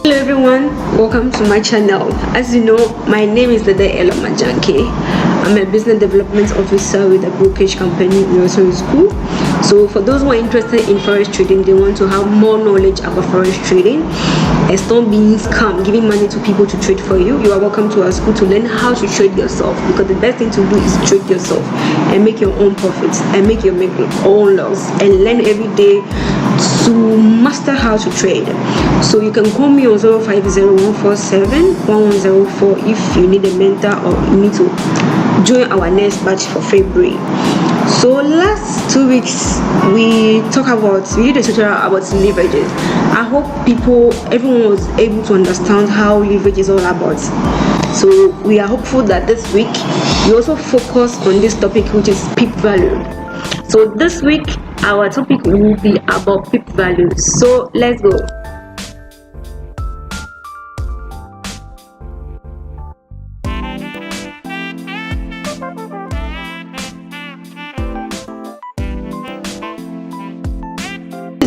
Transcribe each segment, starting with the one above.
Hello everyone, welcome to my channel. As you know, my name is Dede Elomajanke. I'm a business development officer with a brokerage company in also school. So for those who are interested in forex trading, they want to have more knowledge about forex trading and stop being scammed, giving money to people to trade for you. You are welcome to our school to learn how to trade yourself, because the best thing to do is trade yourself and make your own profits and make your own loss and learn every day to master how to trade. So you can call me on 050-147-1104 if you need a mentor or you need to join our next batch for February. So last 2 weeks we did a tutorial about leverages. I hope everyone was able to understand how leverage is all about. So we are hopeful that this week we also focus on this topic, which is PIP value. So this week our topic will be about PIP value. So let's go.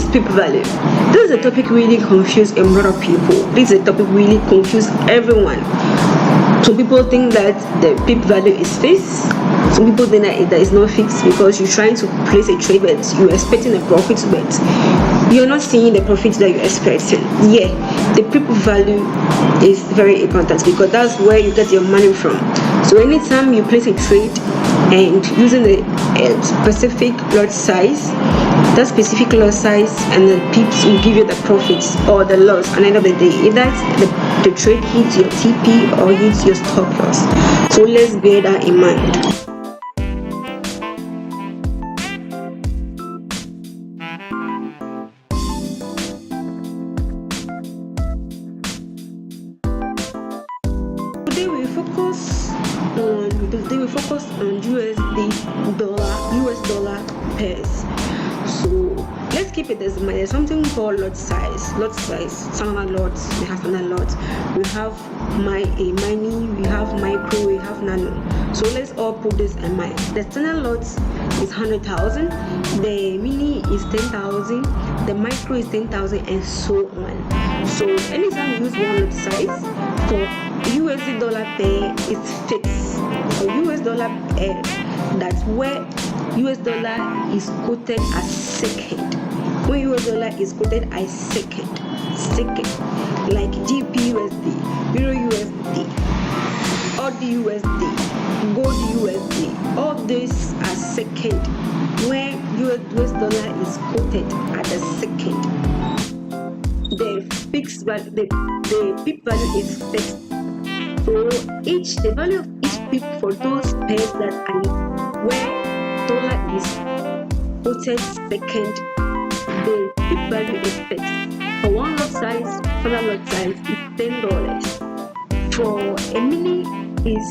PIP value. This is a topic really confuse a lot of people. This is a topic really confuse everyone. Some people think that the PIP value is fixed. Some people think that is not fixed because you're trying to place a trade, but you're expecting a profit, but you're not seeing the profit that you're expecting. Yeah, the PIP value is very important because that's where you get your money from. So anytime you place a trade and using a specific lot size, that specific lot size and the pips will give you the profits or the loss at the end of the day. Either the trade hits your TP or hits your stop loss. So let's bear that in mind. Today we focus on US dollar pairs. So let's keep it as there's something called lot size. Standard lots, we have standard lots, we have mini, we have micro, we have nano. So let's all put this in mind. The standard lots is 100,000, the mini is 10,000, the micro is 10,000, and so on. So anytime you use one lot size for USD dollar pair, it's fixed. For US dollar pair, that's where US dollar is quoted as second. When US dollar is quoted as second, like GP USD, Euro USD, AUD USD, Gold USD, all these are second. Where US dollar is quoted at the second, the fixed value, the PIP value is fixed. So the value of each PIP for those pairs that are where dollar is quoted second, the PIP value is fixed. For one lot size, standard lot size is $10. For a mini is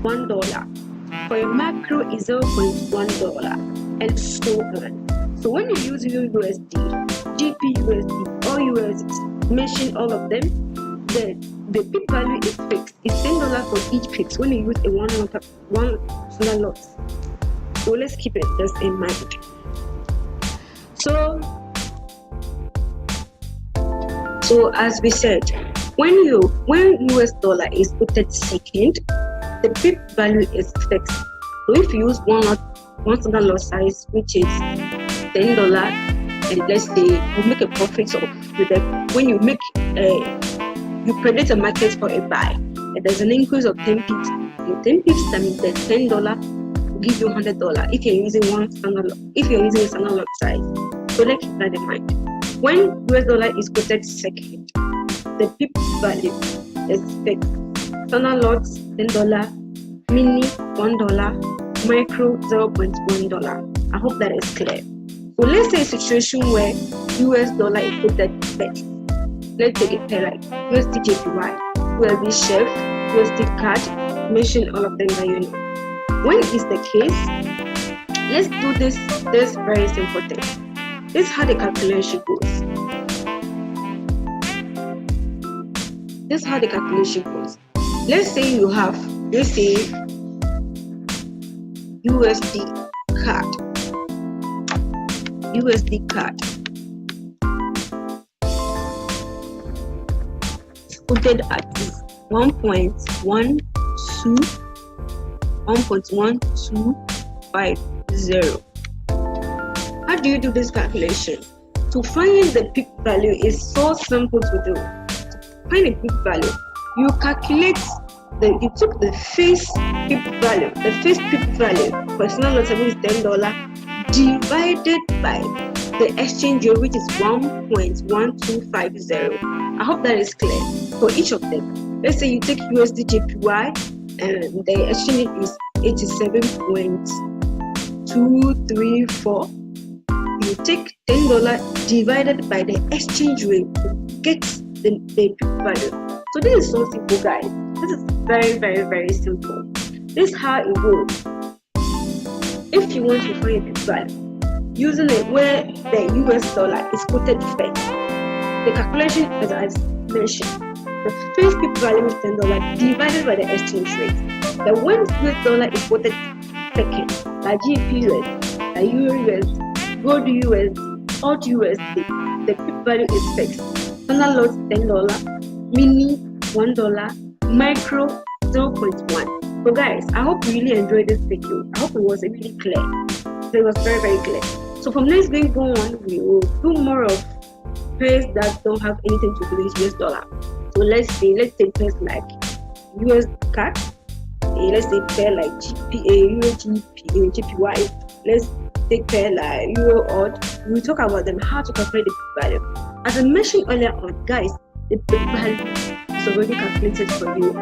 $1. For a macro is $0.1, and so on. So when you use USD, GP USD, or USD, mention all of them, the PIP value is fixed. It's $10 for each PIP when you use a one standard lot. So let's keep it just in mind. So as we said, when US dollar is quoted second, the PIP value is fixed. So if you use one standard lot size, which is $10, and let's say you make a profit when you make you predict a market for a buy, and there's an increase of 10 pips. In 10 pips, that means that $10 will give you $100 if you're using a standard lot size. So let's keep that in mind. When US dollar is quoted second, the PIP value is fixed. Standard lots $10, mini $1, micro $0.1. I hope that is clear. So let's say a situation where US dollar is quoted first. Let's take a pair like USD JPY, USD Chef, USD CAD, mention all of them that you know. When is the case? Let's do this very simple thing. This is how the calculation goes. Let's say you have, USD CAD. quoted at 1.12 1.1250. How do you do this calculation? To find the peak value is so simple to do. To find the peak value, you calculate you took the face peak value. The face peak value for external lot is $10 divided by the exchange rate, which is 1.1250. I hope that is clear for each of them. Let's say you take USD JPY and the exchange rate is 87.234. You take $10 divided by the exchange rate to get the peak value. So this is so simple, guys. This is very, very, very simple. This is how it goes. If you want to find a peak value using it where the US dollar is quoted first, the calculation as I mentioned, the first peak value is $10 divided by the exchange rate. The when US dollar is quoted second, like GBP USD, like Euro USD, Gold USD, Odd USD, the peak value is fixed. Standard lot $10, mini $1, micro 0.1. So guys, I hope you really enjoyed this video. I hope it was really clear. So it was very, very clear. So from next going on, we will do more of pairs that don't have anything to do with US dollar. So let's take pairs like US CAD. Let's take pair like JPY. Let's take pair like Euro Odd. We'll talk about them, how to calculate the peak value. As I mentioned earlier on, guys, the peak value is already calculated for you.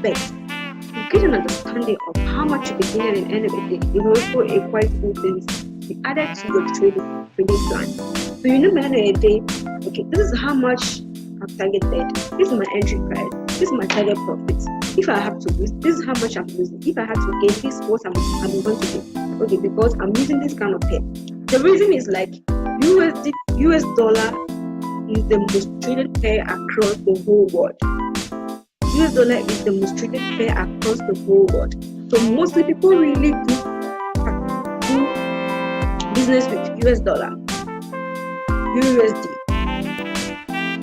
But to get an understanding of how much you be gaining at the end of the day, it also a quite good thing to be added to your trading plan. So you know, by the end of the day, okay, this is how much I've targeted. This is my entry price. This is my target profits. If I have to lose, this is how much I'm losing. If I have to gain, this is what I'm going to get. Okay, because I'm using this kind of pair. The reason is like US dollar is the most traded pair across the whole world. US dollar is the most traded pair across the whole world. So mostly people really do business with US dollar, USD,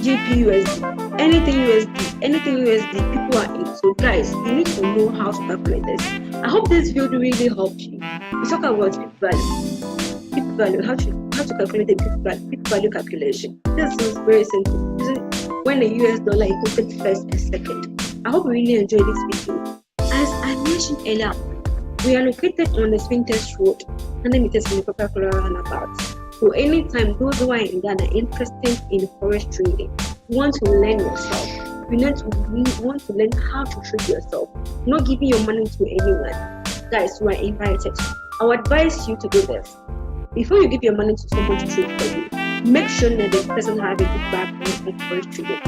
GPUSD, anything USD, people are in. So guys, you need to know how to calculate this. I hope this video really helped you. We talk about peak value, how to calculate the peak value calculation. This is very simple. When the US dollar is quoted first and second. I hope you really enjoyed this video. As I mentioned earlier, we are located on the Swing Test Road, 100 meters from the Coca-Cola roundabout. So anytime those who are in Ghana interested in forex trading, you want to learn yourself. You want to learn how to trade yourself, not giving your money to anyone. Guys, you are invited. I would advise you to do this. Before you give your money to someone to trade for you, make sure that the person has a good background in forex trading.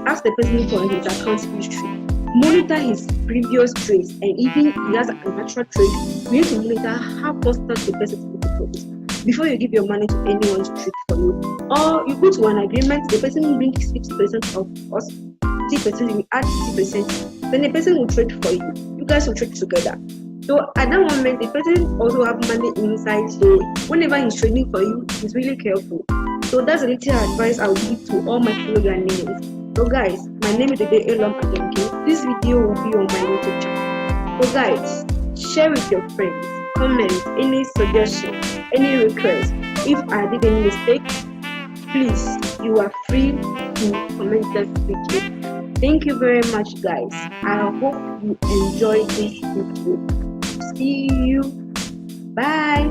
Ask the person for his account history. Monitor his previous trades, and even if he has a natural trade, you need to monitor how constant the person is profit before you give your money to anyone to trade for you. Or you go to an agreement, the person will bring 50% of us, 50% you add 50%, then the person will trade for you. You guys will trade together. So at that moment, the person also have money inside. So whenever he's trading for you, he's really careful. So that's a little advice I will give to all my fellow Ghanaians. So guys, my name is Elom Adenke. This video will be on my YouTube channel. So guys, share with your friends, comment, any suggestion, any request. If I did any mistake, please, you are free to comment this video. Thank you very much, guys. I hope you enjoyed this video. See you. Bye.